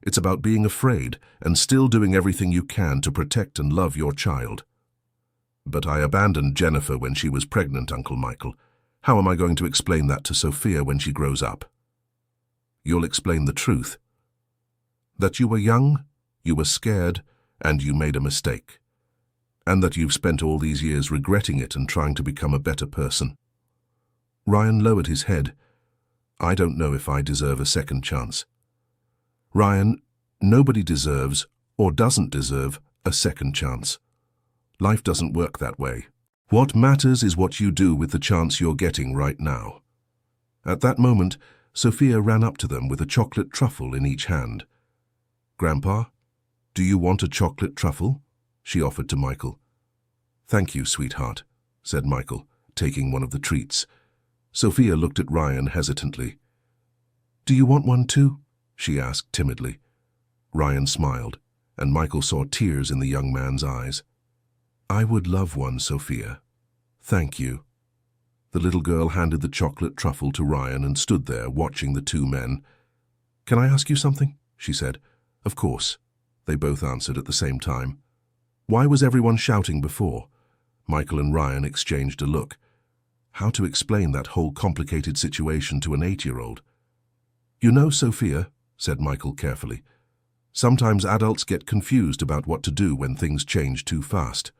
It's about being afraid and still doing everything you can to protect and love your child. But I abandoned Jennifer when she was pregnant, Uncle Michael. How am I going to explain that to Sophia when she grows up? You'll explain the truth. That you were young, you were scared, and you made a mistake. And that you've spent all these years regretting it and trying to become a better person. Ryan lowered his head. I don't know if I deserve a second chance. Ryan, nobody deserves or doesn't deserve a second chance. Life doesn't work that way. What matters is what you do with the chance you're getting right now. At that moment, Sophia ran up to them with a chocolate truffle in each hand. Grandpa, do you want a chocolate truffle? She offered to Michael. Thank you, sweetheart, said Michael, taking one of the treats. Sophia looked at Ryan hesitantly. Do you want one too? She asked timidly. Ryan smiled, and Michael saw tears in the young man's eyes. I would love one, Sophia. Thank you. The little girl handed the chocolate truffle to Ryan and stood there watching the two men. Can I ask you something? She said. Of course, they both answered at the same time. Why was everyone shouting before? Michael and Ryan exchanged a look. How to explain that whole complicated situation to an 8-year-old? You know, Sophia, said Michael carefully, sometimes adults get confused about what to do when things change too fast.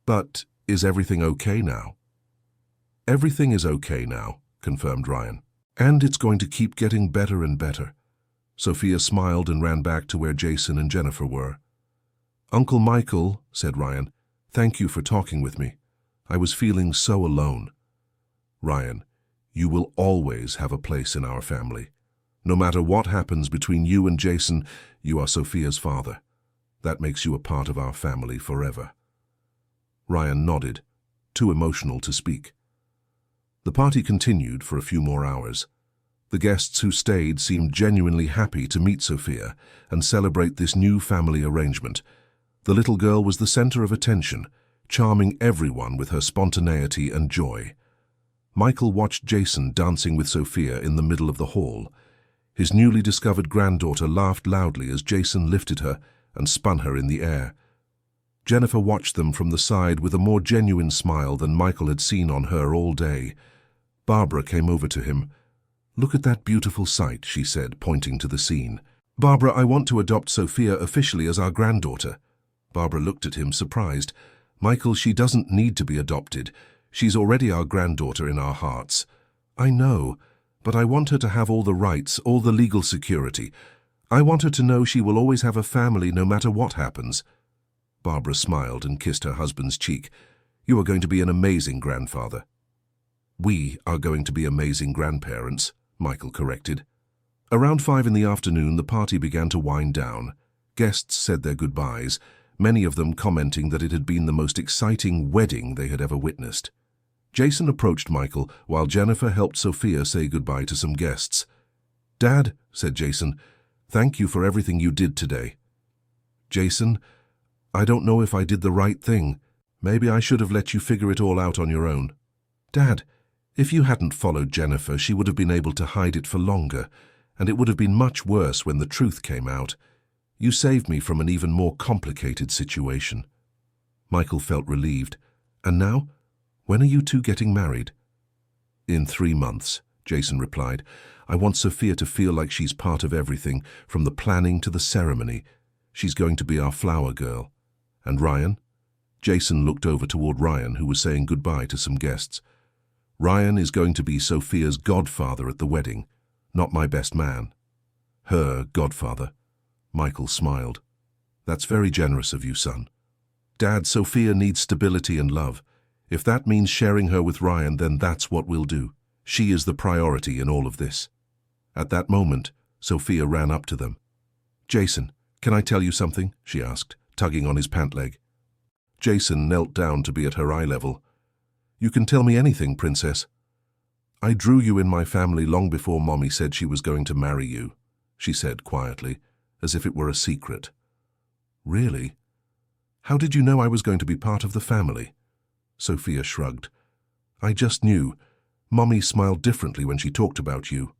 But is everything okay now? Everything is okay now, confirmed Ryan. And it's going to keep getting better and better. Sophia smiled and ran back to where Jason and Jennifer were. Uncle Michael, said Ryan, thank you for talking with me. I was feeling so alone. Ryan, you will always have a place in our family. No matter what happens between you and Jason, you are Sophia's father. That makes you a part of our family forever. Ryan nodded, too emotional to speak. The party continued for a few more hours. The guests who stayed seemed genuinely happy to meet Sophia and celebrate this new family arrangement. The little girl was the center of attention, charming everyone with her spontaneity and joy. Michael watched Jason dancing with Sophia in the middle of the hall. His newly discovered granddaughter laughed loudly as Jason lifted her and spun her in the air. Jennifer watched them from the side with a more genuine smile than Michael had seen on her all day. Barbara came over to him. Look at that beautiful sight, she said, pointing to the scene. Barbara, I want to adopt Sophia officially as our granddaughter. Barbara looked at him, surprised. Michael, she doesn't need to be adopted. She's already our granddaughter in our hearts. I know, but I want her to have all the rights, all the legal security. I want her to know she will always have a family no matter what happens. Barbara smiled and kissed her husband's cheek. You are going to be an amazing grandfather. We are going to be amazing grandparents, Michael corrected. Around 5 in the afternoon, the party began to wind down. Guests said their goodbyes, many of them commenting that it had been the most exciting wedding they had ever witnessed. Jason approached Michael while Jennifer helped Sophia say goodbye to some guests. Dad, said Jason, thank you for everything you did today. Jason, I don't know if I did the right thing. Maybe I should have let you figure it all out on your own. Dad, if you hadn't followed Jennifer, she would have been able to hide it for longer, and it would have been much worse when the truth came out. You saved me from an even more complicated situation. Michael felt relieved. And now? When are you two getting married? In 3 months, Jason replied. I want Sophia to feel like she's part of everything, from the planning to the ceremony. She's going to be our flower girl. And Ryan? Jason looked over toward Ryan, who was saying goodbye to some guests. Ryan is going to be Sophia's godfather at the wedding, not my best man. Her godfather. Michael smiled. That's very generous of you, son. Dad, Sophia needs stability and love. If that means sharing her with Ryan, then that's what we'll do. She is the priority in all of this. At that moment, Sophia ran up to them. Jason, can I tell you something? She asked, tugging on his pant leg. Jason knelt down to be at her eye level. You can tell me anything, princess. I drew you in my family long before Mommy said she was going to marry you, she said quietly, as if it were a secret. Really? How did you know I was going to be part of the family? Sophia shrugged. I just knew. Mommy smiled differently when she talked about you.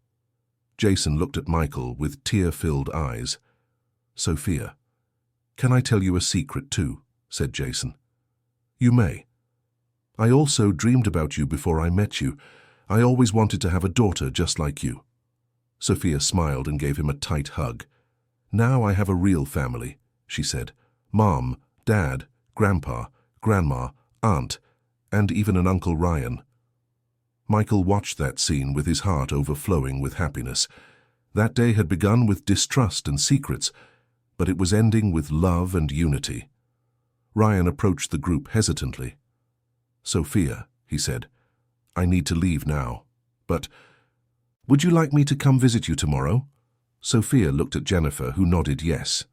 Jason looked at Michael with tear-filled eyes. Sophia, can I tell you a secret too? Said Jason. You may. I also dreamed about you before I met you. I always wanted to have a daughter just like you. Sophia smiled and gave him a tight hug. Now I have a real family, she said. Mom, Dad, Grandpa, Grandma, Aunt, and even an Uncle Ryan. Michael watched that scene with his heart overflowing with happiness. That day had begun with distrust and secrets, but it was ending with love and unity. Ryan approached the group hesitantly. "Sophia," he said, "I need to leave now, but would you like me to come visit you tomorrow?" Sophia looked at Jennifer, who nodded yes.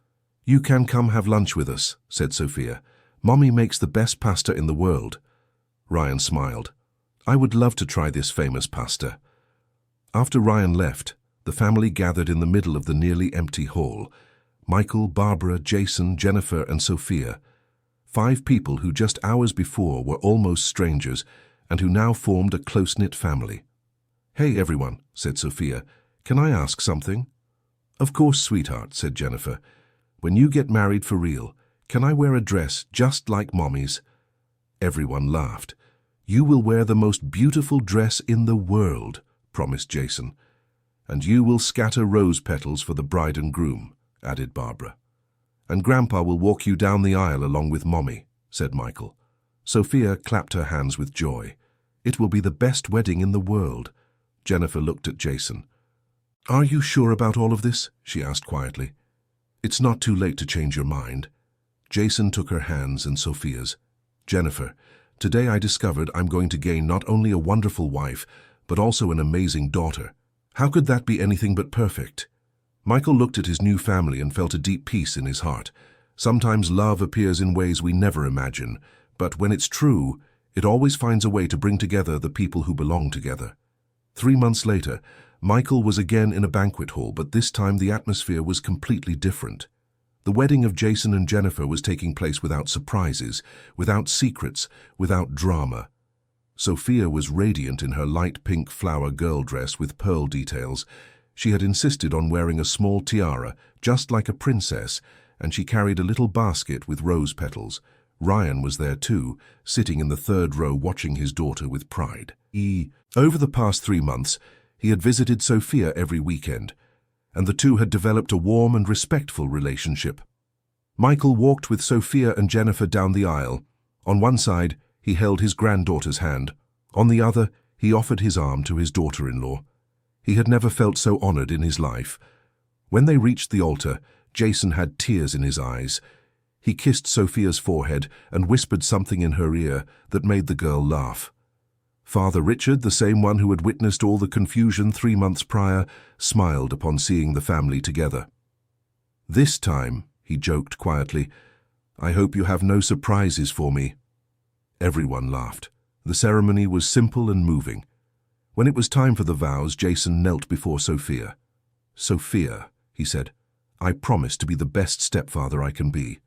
"You can come have lunch with us," said Sophia. "Mommy makes the best pasta in the world." Ryan smiled. "I would love to try this famous pasta." After Ryan left, the family gathered in the middle of the nearly empty hall. Michael, Barbara, Jason, Jennifer, and Sophia. 5 people who just hours before were almost strangers and who now formed a close-knit family. "Hey, everyone," said Sophia. "Can I ask something?" "Of course, sweetheart," said Jennifer. "When you get married for real, can I wear a dress just like Mommy's?" Everyone laughed. "You will wear the most beautiful dress in the world," promised Jason. "And you will scatter rose petals for the bride and groom," added Barbara. "And Grandpa will walk you down the aisle along with Mommy," said Michael. Sophia clapped her hands with joy. "It will be the best wedding in the world." Jennifer looked at Jason. "Are you sure about all of this?" she asked quietly. "It's not too late to change your mind." Jason took her hands and Sophia's. "Jennifer, today I discovered I'm going to gain not only a wonderful wife, but also an amazing daughter. How could that be anything but perfect?" Michael looked at his new family and felt a deep peace in his heart. Sometimes love appears in ways we never imagine, but when it's true, it always finds a way to bring together the people who belong together. 3 months later, Michael was again in a banquet hall, but this time the atmosphere was completely different. The wedding of Jason and Jennifer was taking place without surprises, without secrets, without drama. Sophia was radiant in her light pink flower girl dress with pearl details. She had insisted on wearing a small tiara, just like a princess, and she carried a little basket with rose petals. Ryan was there too, sitting in the 3rd row watching his daughter with pride. Over the past 3 months, he had visited Sophia every weekend, and the two had developed a warm and respectful relationship. Michael walked with Sophia and Jennifer down the aisle. On one side, he held his granddaughter's hand. On the other, he offered his arm to his daughter-in-law. He had never felt so honored in his life. When they reached the altar, Jason had tears in his eyes. He kissed Sophia's forehead and whispered something in her ear that made the girl laugh. Father Richard, the same one who had witnessed all the confusion 3 months prior, smiled upon seeing the family together. "This time," he joked quietly, "I hope you have no surprises for me." Everyone laughed. The ceremony was simple and moving. When it was time for the vows, Jason knelt before Sophia. "Sophia," he said, "I promise to be the best stepfather I can be.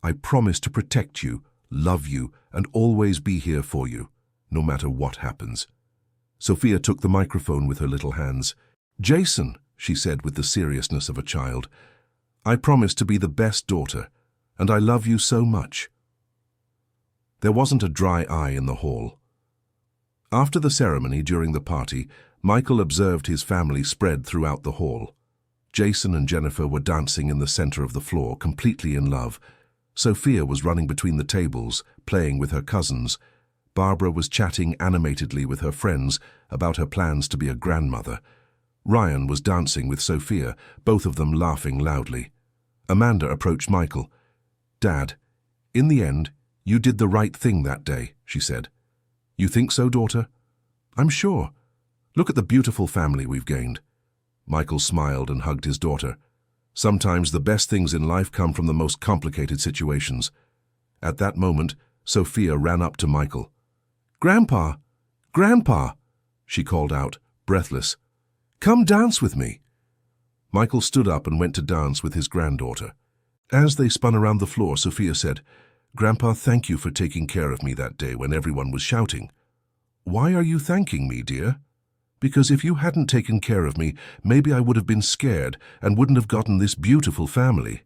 I promise to protect you, love you, and always be here for you, no matter what happens." Sophia took the microphone with her little hands. "Jason," she said with the seriousness of a child, "I promise to be the best daughter, and I love you so much." There wasn't a dry eye in the hall. After the ceremony, during the party, Michael observed his family spread throughout the hall. Jason and Jennifer were dancing in the center of the floor, completely in love. Sophia was running between the tables, playing with her cousins. Barbara was chatting animatedly with her friends about her plans to be a grandmother. Ryan was dancing with Sophia, both of them laughing loudly. Amanda approached Michael. "Dad, in the end, you did the right thing that day," she said. "You think so, daughter?" "I'm sure. Look at the beautiful family we've gained." Michael smiled and hugged his daughter. Sometimes the best things in life come from the most complicated situations. At that moment, Sophia ran up to Michael. "Grandpa! Grandpa!" she called out, breathless. "Come dance with me." Michael stood up and went to dance with his granddaughter. As they spun around the floor, Sophia said, "Grandpa, thank you for taking care of me that day when everyone was shouting." "Why are you thanking me, dear?" "Because if you hadn't taken care of me, maybe I would have been scared and wouldn't have gotten this beautiful family."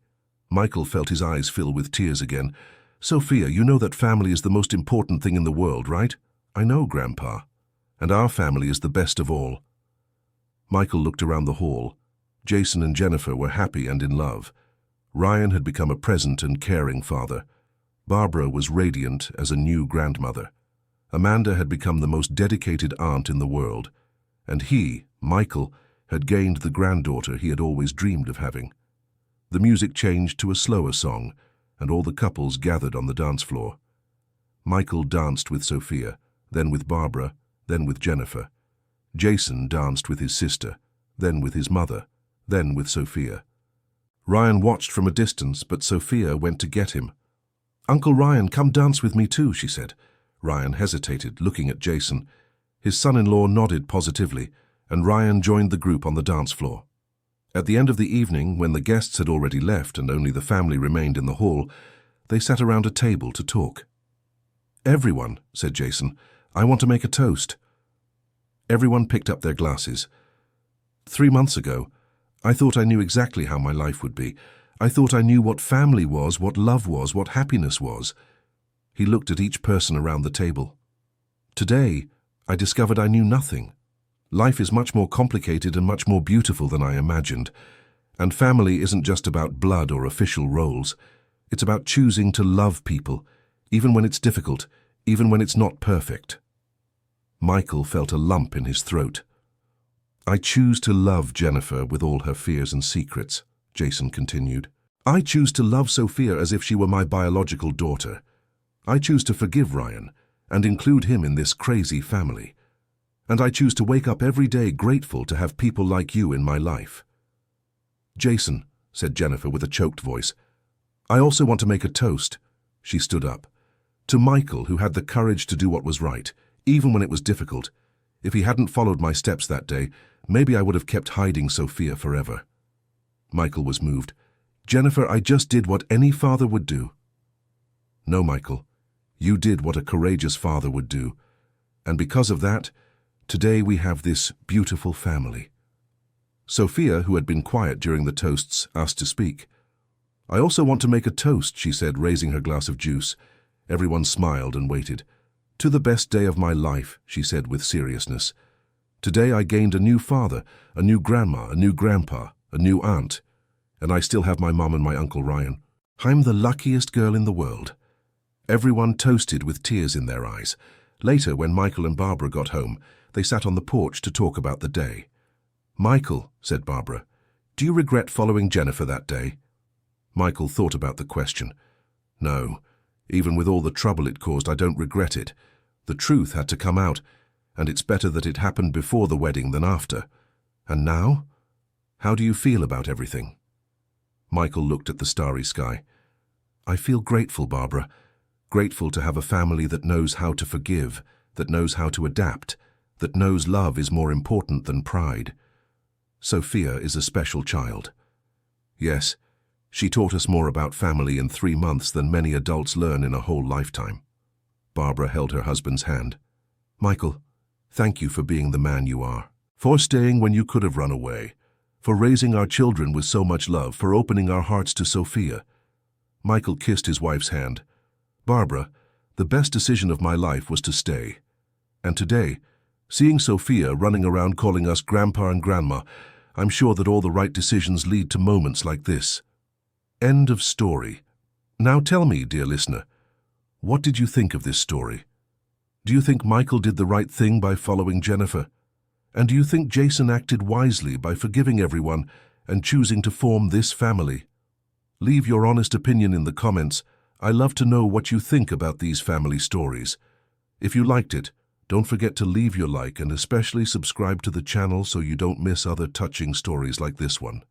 Michael felt his eyes fill with tears again. "Sophia, you know that family is the most important thing in the world, right?" "I know, Grandpa. And our family is the best of all." Michael looked around the hall. Jason and Jennifer were happy and in love. Ryan had become a present and caring father. Barbara was radiant as a new grandmother. Amanda had become the most dedicated aunt in the world. And he, Michael, had gained the granddaughter he had always dreamed of having. The music changed to a slower song, and all the couples gathered on the dance floor. Michael danced with Sophia, then with Barbara, then with Jennifer. Jason danced with his sister, then with his mother, then with Sophia. Ryan watched from a distance, but Sophia went to get him. "Uncle Ryan, come dance with me too," she said. Ryan hesitated, looking at Jason. His son-in-law nodded positively, and Ryan joined the group on the dance floor. At the end of the evening, when the guests had already left and only the family remained in the hall, they sat around a table to talk. "Everyone," said Jason, "I want to make a toast." Everyone picked up their glasses. 3 months ago, I thought I knew exactly how my life would be. I thought I knew what family was, what love was, what happiness was. He looked at each person around the table. Today, I discovered I knew nothing. Life is much more complicated and much more beautiful than I imagined. And family isn't just about blood or official roles. It's about choosing to love people, even when it's difficult, even when it's not perfect. Michael felt a lump in his throat. "I choose to love Jennifer with all her fears and secrets," Jason continued. "I choose to love Sophia as if she were my biological daughter. I choose to forgive Ryan and include him in this crazy family. And I choose to wake up every day grateful to have people like you in my life." "Jason," said Jennifer with a choked voice, "I also want to make a toast." She stood up. "To Michael, who had the courage to do what was right, even when it was difficult. If he hadn't followed my steps that day, maybe I would have kept hiding Sophia forever." Michael was moved. "Jennifer, I just did what any father would do." "No, Michael, you did what a courageous father would do. And because of that, today we have this beautiful family." Sophia, who had been quiet during the toasts, asked to speak. "I also want to make a toast," she said, raising her glass of juice. Everyone smiled and waited. "To the best day of my life," she said with seriousness. "Today I gained a new father, a new grandma, a new grandpa, a new aunt. And I still have my mom and my Uncle Ryan. I'm the luckiest girl in the world." Everyone toasted with tears in their eyes. Later, when Michael and Barbara got home, they sat on the porch to talk about the day. "Michael," said Barbara, "do you regret following Jennifer that day?" Michael thought about the question. "No, even with all the trouble it caused, I don't regret it. The truth had to come out, and it's better that it happened before the wedding than after. And now? How do you feel about everything?" Michael looked at the starry sky. "I feel grateful, Barbara. Grateful to have a family that knows how to forgive, that knows how to adapt, that knows love is more important than pride. Sophia is a special child. Yes, she taught us more about family in 3 months than many adults learn in a whole lifetime." Barbara held her husband's hand. "Michael, thank you for being the man you are, for staying when you could have run away, for raising our children with so much love, for opening our hearts to Sophia." Michael kissed his wife's hand. "Barbara, the best decision of my life was to stay. And today, seeing Sophia running around calling us Grandpa and Grandma, I'm sure that all the right decisions lead to moments like this." End of story. Now tell me, dear listener, what did you think of this story? Do you think Michael did the right thing by following Jennifer? And do you think Jason acted wisely by forgiving everyone and choosing to form this family? Leave your honest opinion in the comments. I love to know what you think about these family stories. If you liked it, don't forget to leave your like and especially subscribe to the channel so you don't miss other touching stories like this one.